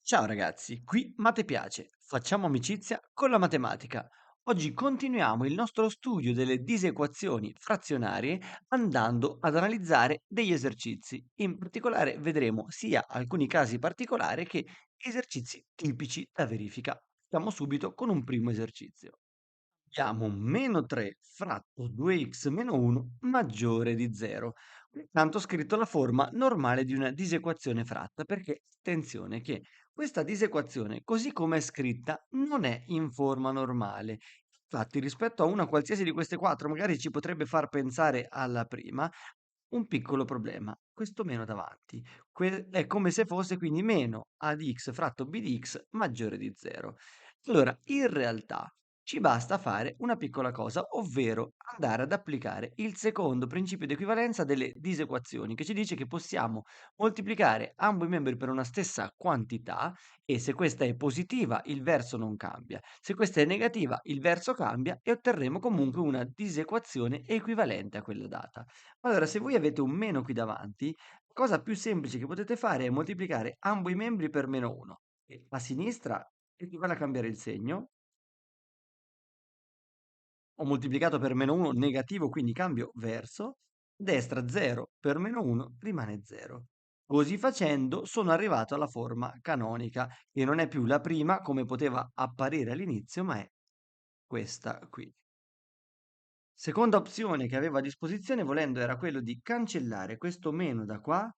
Ciao ragazzi, qui Mate Piace, facciamo amicizia con la matematica. Oggi continuiamo il nostro studio delle disequazioni frazionarie andando ad analizzare degli esercizi. In particolare vedremo sia alcuni casi particolari che esercizi tipici da verifica. Partiamo subito con un primo esercizio. Abbiamo meno 3 fratto 2x meno 1 maggiore di 0. Intanto ho scritto la forma normale di una disequazione fratta, perché attenzione che questa disequazione, così come è scritta, non è in forma normale. Infatti, rispetto a una qualsiasi di queste quattro, magari ci potrebbe far pensare alla prima, un piccolo problema. Questo meno davanti è come se fosse quindi meno a di x fratto b di x maggiore di 0. Allora, in realtà ci basta fare una piccola cosa, ovvero andare ad applicare il secondo principio di equivalenza delle disequazioni, che ci dice che possiamo moltiplicare ambo i membri per una stessa quantità e se questa è positiva il verso non cambia, se questa è negativa il verso cambia e otterremo comunque una disequazione equivalente a quella data. Allora, se voi avete un meno qui davanti, la cosa più semplice che potete fare è moltiplicare ambo i membri per meno 1. E a sinistra equivale a cambiare il segno, ho moltiplicato per meno 1 negativo, quindi cambio verso, a destra 0 per meno 1 rimane 0. Così facendo sono arrivato alla forma canonica, che non è più la prima come poteva apparire all'inizio, ma è questa qui. Seconda opzione che avevo a disposizione volendo era quello di cancellare questo meno da qua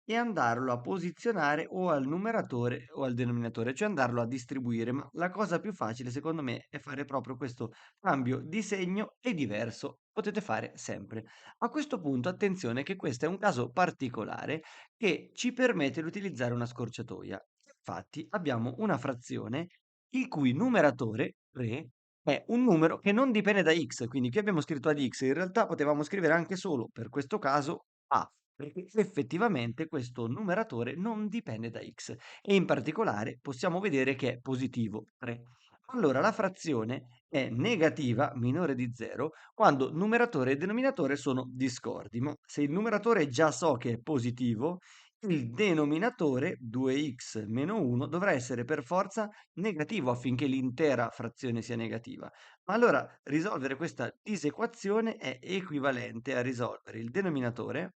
e andarlo a posizionare o al numeratore o al denominatore, cioè andarlo a distribuire, ma la cosa più facile secondo me è fare proprio questo cambio di segno e diverso. Potete fare sempre. A questo punto attenzione che questo è un caso particolare che ci permette di utilizzare una scorciatoia. Infatti abbiamo una frazione il cui numeratore 3 è un numero che non dipende da x, quindi qui abbiamo scritto ad x, in realtà potevamo scrivere anche solo, per questo caso, a, perché effettivamente questo numeratore non dipende da x e in particolare possiamo vedere che è positivo 3. Allora la frazione è negativa, minore di 0, quando numeratore e denominatore sono discordi, ma se il numeratore già so che è positivo, il denominatore 2x meno 1 dovrà essere per forza negativo affinché l'intera frazione sia negativa. Ma allora risolvere questa disequazione è equivalente a risolvere il denominatore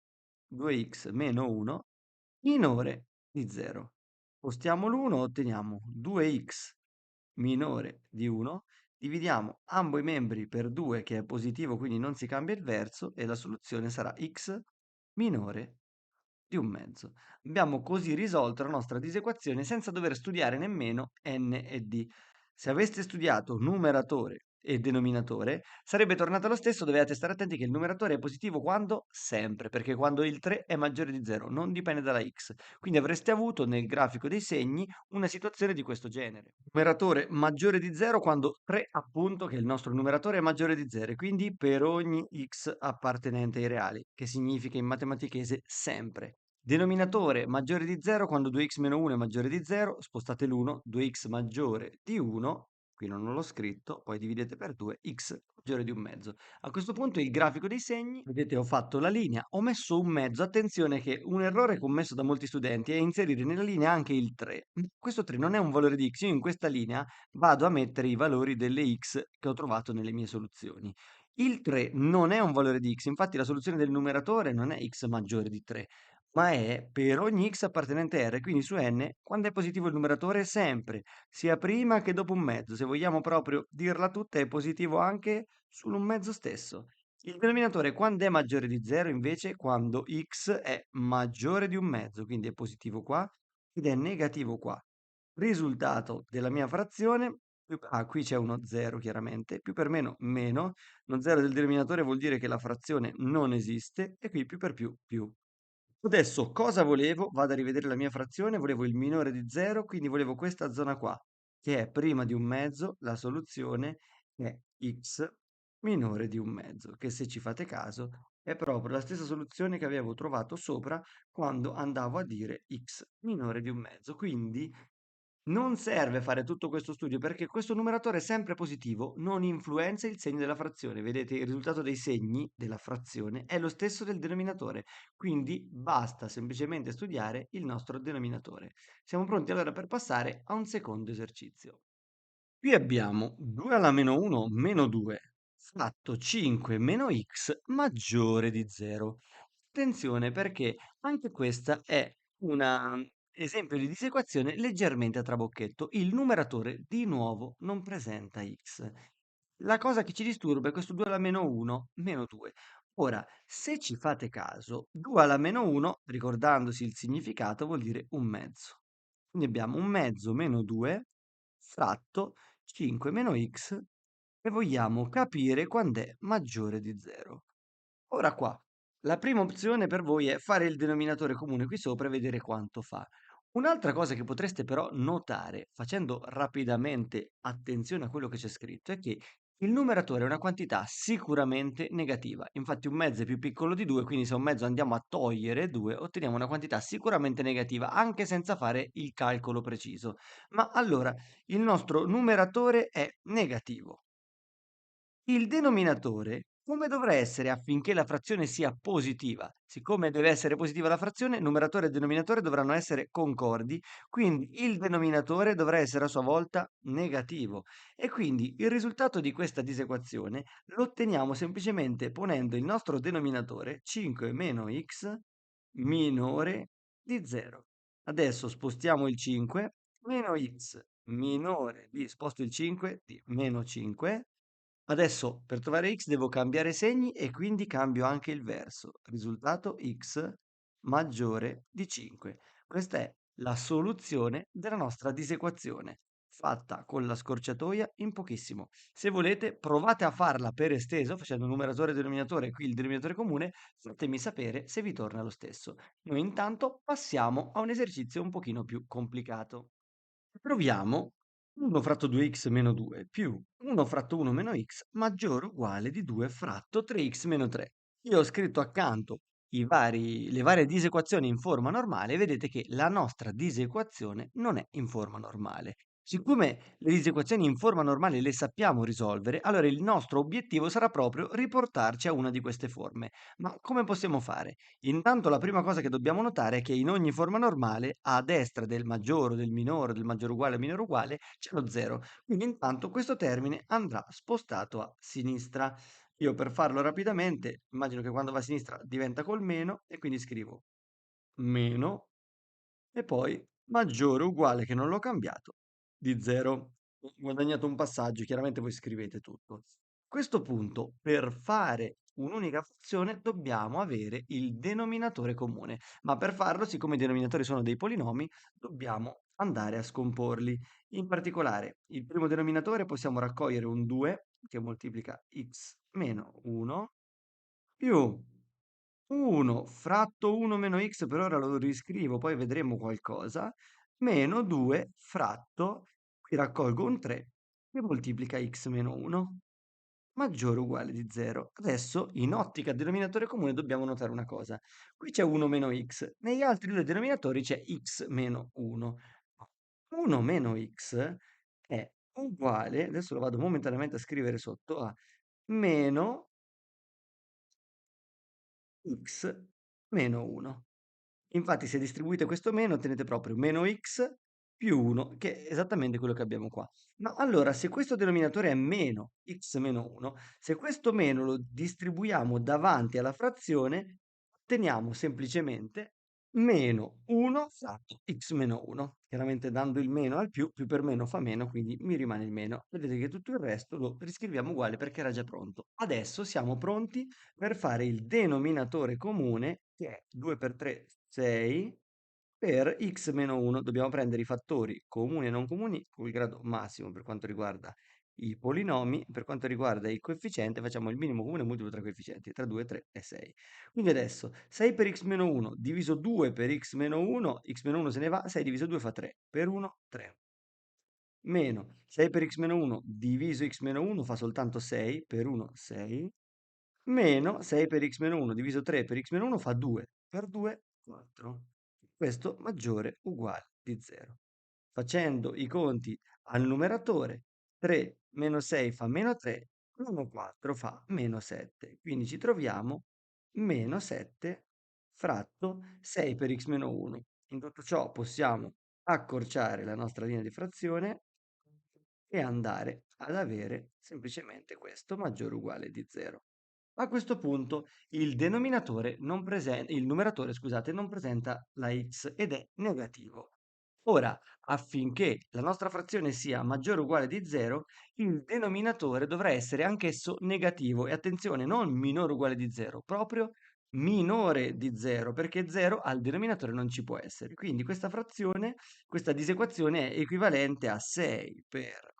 2x meno 1 minore di 0. Spostiamo l'1, otteniamo 2x minore di 1, dividiamo ambo i membri per 2 che è positivo, quindi non si cambia il verso e la soluzione sarà x minore di un mezzo. Abbiamo così risolto la nostra disequazione senza dover studiare nemmeno n e d. Se aveste studiato numeratore e denominatore, sarebbe tornato lo stesso, dovete stare attenti che il numeratore è positivo quando? Sempre, perché quando il 3 è maggiore di 0, non dipende dalla x. Quindi avreste avuto nel grafico dei segni una situazione di questo genere. Numeratore maggiore di 0 quando 3 appunto, che è il nostro numeratore, è maggiore di 0, e quindi per ogni x appartenente ai reali, che significa in matematichese sempre. Denominatore maggiore di 0 quando 2x meno 1 è maggiore di 0, spostate l'1, 2x maggiore di 1, qui non l'ho scritto, poi dividete per 2, x maggiore di un mezzo. A questo punto il grafico dei segni, vedete ho fatto la linea, ho messo un mezzo, attenzione che un errore commesso da molti studenti è inserire nella linea anche il 3. Questo 3 non è un valore di x, io in questa linea vado a mettere i valori delle x che ho trovato nelle mie soluzioni. Il 3 non è un valore di x, infatti la soluzione del numeratore non è x maggiore di 3, ma è per ogni x appartenente a R, quindi su n, quando è positivo il numeratore, sempre, sia prima che dopo un mezzo. Se vogliamo proprio dirla tutta, è positivo anche sull'un mezzo stesso. Il denominatore quando è maggiore di 0, invece, quando x è maggiore di un mezzo, quindi è positivo qua ed è negativo qua. Risultato della mia frazione, qui c'è uno 0 chiaramente, più per meno meno, lo 0 del denominatore vuol dire che la frazione non esiste e qui più per più più. Adesso cosa volevo? Vado a rivedere la mia frazione, volevo il minore di 0, quindi volevo questa zona qua, che è prima di un mezzo, la soluzione è x minore di un mezzo, che se ci fate caso è proprio la stessa soluzione che avevo trovato sopra quando andavo a dire x minore di un mezzo. Quindi Non serve fare tutto questo studio perché questo numeratore sempre positivo non influenza il segno della frazione. Vedete, il risultato dei segni della frazione è lo stesso del denominatore, quindi basta semplicemente studiare il nostro denominatore. Siamo pronti allora per passare a un secondo esercizio. Qui abbiamo 2 alla meno 1 meno 2 fatto 5 meno x maggiore di 0. Attenzione perché anche questa è un esempio di disequazione leggermente a trabocchetto. Il numeratore di nuovo non presenta x. La cosa che ci disturba è questo 2 alla meno 1 meno 2. Ora, se ci fate caso, 2 alla meno 1, ricordandosi il significato, vuol dire un mezzo. Quindi abbiamo un mezzo meno 2 fratto 5 meno x e vogliamo capire quando è maggiore di 0. Ora qua, la prima opzione per voi è fare il denominatore comune qui sopra e vedere quanto fa. Un'altra cosa che potreste però notare, facendo rapidamente attenzione a quello che c'è scritto, è che il numeratore è una quantità sicuramente negativa. Infatti un mezzo è più piccolo di 2, quindi se un mezzo andiamo a togliere 2, otteniamo una quantità sicuramente negativa, anche senza fare il calcolo preciso. Ma allora, il nostro numeratore è negativo. Il denominatore come dovrà essere affinché la frazione sia positiva? Siccome deve essere positiva la frazione, numeratore e denominatore dovranno essere concordi, quindi il denominatore dovrà essere a sua volta negativo. E quindi il risultato di questa disequazione lo otteniamo semplicemente ponendo il nostro denominatore 5 meno x minore di 0. Adesso spostiamo il 5, meno x minore di, sposto il 5 di meno 5. Adesso per trovare x devo cambiare segni e quindi cambio anche il verso. Risultato x maggiore di 5. Questa è la soluzione della nostra disequazione, fatta con la scorciatoia in pochissimo. Se volete, provate a farla per esteso, facendo numeratore e denominatore e qui il denominatore comune, fatemi sapere se vi torna lo stesso. Noi intanto passiamo a un esercizio un pochino più complicato. Proviamo 1 fratto 2x meno 2 più 1 fratto 1 meno x maggiore o uguale di 2 fratto 3x meno 3. Io ho scritto accanto le varie disequazioni in forma normale e vedete che la nostra disequazione non è in forma normale. Siccome le disequazioni in forma normale le sappiamo risolvere, allora il nostro obiettivo sarà proprio riportarci a una di queste forme. Ma come possiamo fare? Intanto la prima cosa che dobbiamo notare è che in ogni forma normale, a destra del maggiore o del minore, del maggiore uguale o minore uguale, c'è lo zero. Quindi intanto questo termine andrà spostato a sinistra. Io per farlo rapidamente, immagino che quando va a sinistra diventa col meno e quindi scrivo meno e poi maggiore o uguale, che non l'ho cambiato, di 0. Ho guadagnato un passaggio, chiaramente voi scrivete tutto. A questo punto, per fare un'unica frazione, dobbiamo avere il denominatore comune, ma per farlo, siccome i denominatori sono dei polinomi, dobbiamo andare a scomporli. In particolare, il primo denominatore possiamo raccogliere un 2 che moltiplica x meno 1 più 1 fratto 1 meno x, per ora lo riscrivo, poi vedremo qualcosa, meno 2 fratto, qui raccolgo un 3 che moltiplica x meno 1, maggiore o uguale di 0. Adesso, in ottica denominatore comune, dobbiamo notare una cosa. Qui c'è 1 meno x, negli altri due denominatori c'è x meno 1. 1 meno x è uguale, adesso lo vado momentaneamente a scrivere sotto, a meno x meno 1. Infatti se distribuite questo meno ottenete proprio meno x più 1, che è esattamente quello che abbiamo qua. Ma allora, se questo denominatore è meno x meno 1, se questo meno lo distribuiamo davanti alla frazione, otteniamo semplicemente meno 1 fratto x meno 1. Chiaramente dando il meno al più per meno fa meno, quindi mi rimane il meno. Vedete che tutto il resto lo riscriviamo uguale perché era già pronto. Adesso siamo pronti per fare il denominatore comune, che è 2 per 3, 6, per x meno 1. Dobbiamo prendere i fattori comuni e non comuni con il grado massimo per quanto riguarda i polinomi, per quanto riguarda il coefficiente facciamo il minimo comune multiplo tra i coefficienti, tra 2, 3 e 6. Quindi adesso 6 per x meno 1 diviso 2 per x meno 1 se ne va, 6 diviso 2 fa 3, per 1, 3. Meno 6 per x meno 1 diviso x meno 1 fa soltanto 6, per 1, 6. Meno 6 per x meno 1 diviso 3 per x meno 1 fa 2, per 2, 4. Questo maggiore o uguale di 0. facendo i conti al numeratore, 3 meno 6 fa meno 3, meno 4 fa meno 7. Quindi ci troviamo meno 7 fratto 6 per x meno 1. In tutto ciò possiamo accorciare la nostra linea di frazione e andare ad avere semplicemente questo maggiore o uguale di 0. A questo punto il numeratore, scusate, non presenta la x ed è negativo. Ora, affinché la nostra frazione sia maggiore o uguale di 0, il denominatore dovrà essere anch'esso negativo. E attenzione, non minore o uguale di 0, proprio minore di 0, perché 0 al denominatore non ci può essere. Quindi questa frazione, questa disequazione è equivalente a 6 per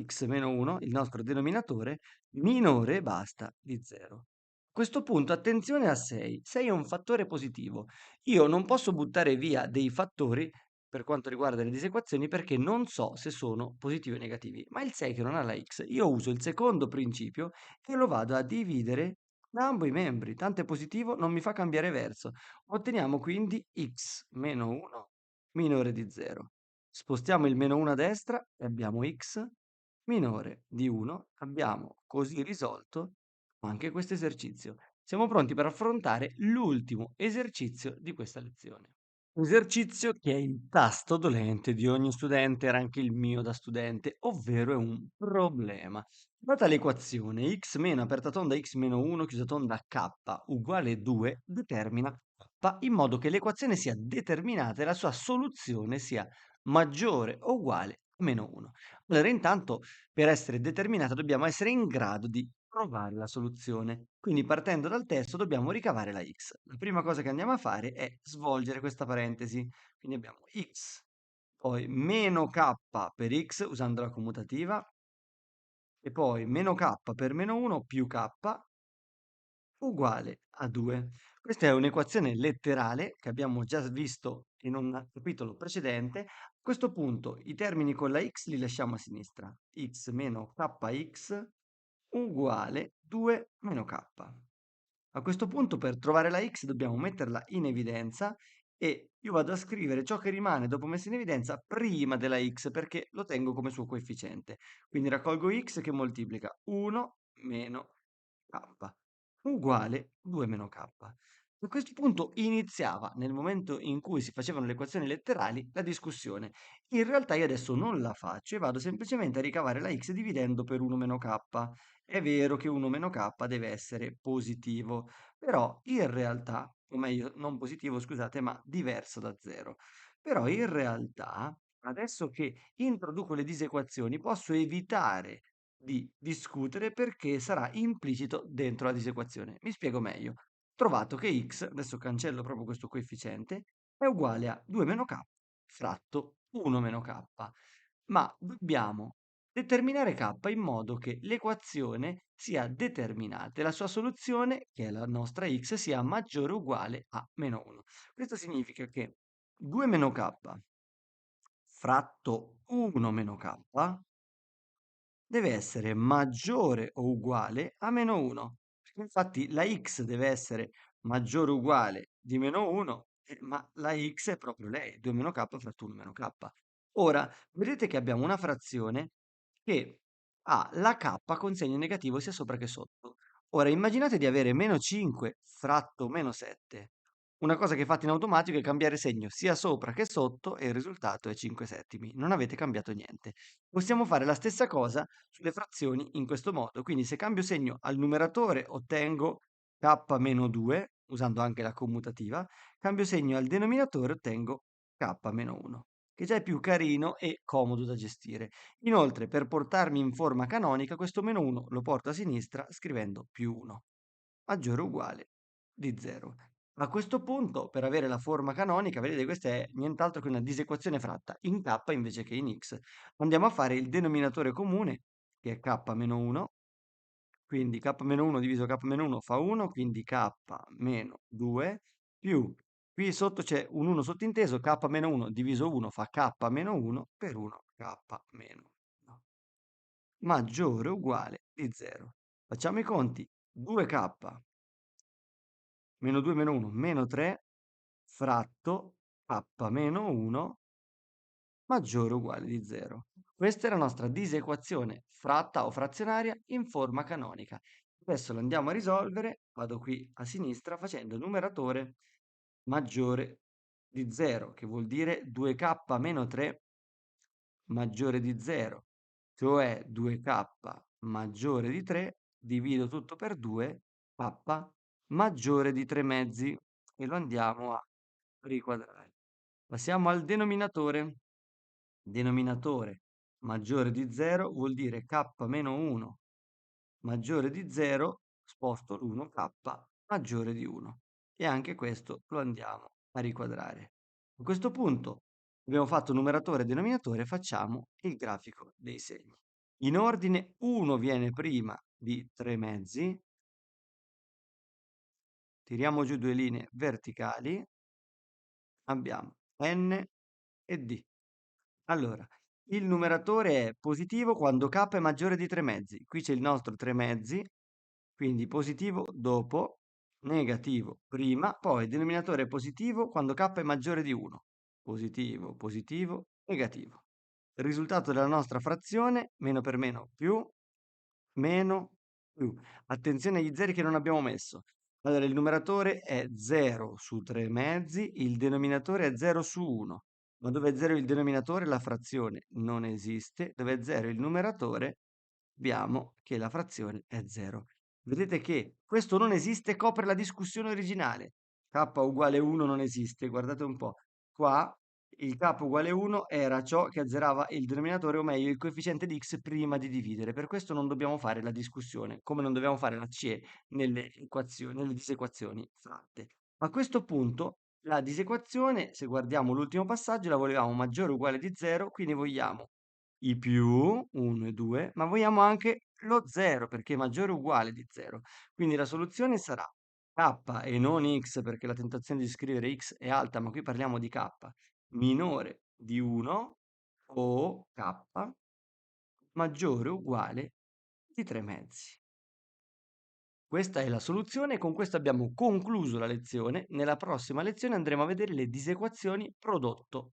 x meno 1, il nostro denominatore, minore e basta di 0. A questo punto attenzione a 6. 6 è un fattore positivo. Io non posso buttare via dei fattori per quanto riguarda le disequazioni perché non so se sono positivi o negativi. Ma il 6 che non ha la x, io uso il secondo principio e lo vado a dividere da ambo i membri. Tanto è positivo, non mi fa cambiare verso. Otteniamo quindi x meno 1 minore di 0. Spostiamo il meno 1 a destra e abbiamo x minore di 1. Abbiamo così risolto anche questo esercizio. Siamo pronti per affrontare l'ultimo esercizio di questa lezione. Esercizio che è il tasto dolente di ogni studente, era anche il mio da studente, ovvero è un problema. Data l'equazione x meno aperta tonda x meno 1 chiusa tonda k uguale 2, determina k in modo che l'equazione sia determinata e la sua soluzione sia maggiore o uguale a meno 1. Allora, intanto, per essere determinata dobbiamo essere in grado di trovare la soluzione. Quindi partendo dal testo dobbiamo ricavare la x. La prima cosa che andiamo a fare è svolgere questa parentesi. Quindi abbiamo x, poi meno k per x usando la commutativa, e poi meno k per meno 1 più k uguale a 2. Questa è un'equazione letterale che abbiamo già visto in un capitolo precedente. A questo punto i termini con la x li lasciamo a sinistra. X meno kx uguale 2 meno k. A questo punto per trovare la x dobbiamo metterla in evidenza e io vado a scrivere ciò che rimane dopo messo in evidenza prima della x perché lo tengo come suo coefficiente. Quindi raccolgo x che moltiplica 1 meno k uguale 2 meno k. A questo punto iniziava, nel momento in cui si facevano le equazioni letterali, la discussione. In realtà io adesso non la faccio e vado semplicemente a ricavare la x dividendo per 1 meno k. È vero che 1 meno k deve essere positivo, però in realtà, o meglio, non positivo, scusate, ma diverso da 0. Però in realtà, adesso che introduco le disequazioni, posso evitare di discutere perché sarà implicito dentro la disequazione. Mi spiego meglio. Ho trovato che x, adesso cancello proprio questo coefficiente, è uguale a 2 meno k fratto 1 meno k. Ma dobbiamo determinare k in modo che l'equazione sia determinata e la sua soluzione, che è la nostra x, sia maggiore o uguale a meno 1. Questo significa che 2 meno k fratto 1 meno k deve essere maggiore o uguale a meno 1. Perché infatti la x deve essere maggiore o uguale di meno 1, ma la x è proprio lei, 2 meno k fratto 1 meno k. Ora, vedete che abbiamo una frazione che ha la k con segno negativo sia sopra che sotto. Ora, immaginate di avere meno 5 fratto meno 7. Una cosa che fate in automatico è cambiare segno sia sopra che sotto e il risultato è 5 settimi. Non avete cambiato niente. Possiamo fare la stessa cosa sulle frazioni in questo modo. Quindi se cambio segno al numeratore ottengo k meno 2, usando anche la commutativa, cambio segno al denominatore ottengo k meno 1, che già è più carino e comodo da gestire. Inoltre, per portarmi in forma canonica, questo meno 1 lo porto a sinistra scrivendo più 1, maggiore o uguale di 0. A questo punto, per avere la forma canonica, vedete, questa è nient'altro che una disequazione fratta in k invece che in x. Andiamo a fare il denominatore comune, che è k meno 1, quindi k meno 1 diviso k meno 1 fa 1, quindi k meno 2, più, qui sotto c'è un 1 sottinteso, k meno 1 diviso 1 fa k meno 1 per 1 k meno 1, maggiore o uguale di 0. Facciamo i conti, 2k meno 2 meno 1 meno 3 fratto k meno 1 maggiore o uguale di 0. Questa è la nostra disequazione fratta o frazionaria in forma canonica. Adesso la andiamo a risolvere, vado qui a sinistra facendo numeratore maggiore di 0, che vuol dire 2k meno 3 maggiore di 0, cioè 2k maggiore di 3, divido tutto per 2, k maggiore di 3 mezzi, e lo andiamo a riquadrare. Passiamo al denominatore. Denominatore maggiore di 0 vuol dire k meno 1 maggiore di 0, sposto l'1, k maggiore di 1. E anche questo lo andiamo a riquadrare. A questo punto abbiamo fatto numeratore e denominatore, facciamo il grafico dei segni. In ordine 1 viene prima di 3 mezzi, tiriamo giù due linee verticali, abbiamo n e d. Allora, il numeratore è positivo quando k è maggiore di 3 mezzi. Qui c'è il nostro 3 mezzi, quindi positivo dopo, negativo prima, poi denominatore positivo quando k è maggiore di 1. Positivo, positivo, negativo. Il risultato della nostra frazione, meno per meno più, meno più. Attenzione agli zeri che non abbiamo messo. Allora, il numeratore è 0 su 3 mezzi, il denominatore è 0 su 1. Ma dove è 0 il denominatore, la frazione non esiste. Dove è 0 il numeratore, abbiamo che la frazione è 0. Vedete che questo non esiste, copre la discussione originale. K uguale 1 non esiste, guardate un po'. Qua il k uguale 1 era ciò che azzerava il denominatore, o meglio il coefficiente di x prima di dividere. Per questo non dobbiamo fare la discussione, come non dobbiamo fare la CE nelle equazioni, nelle disequazioni fratte. A questo punto la disequazione, se guardiamo l'ultimo passaggio, la volevamo maggiore o uguale di 0, quindi vogliamo i più 1 e 2, ma vogliamo anche lo 0 perché è maggiore o uguale di 0. Quindi la soluzione sarà k e non x, perché la tentazione di scrivere x è alta, ma qui parliamo di k, minore di 1, o k maggiore o uguale di 3 mezzi. Questa è la soluzione e con questo abbiamo concluso la lezione. Nella prossima lezione andremo a vedere le disequazioni prodotto.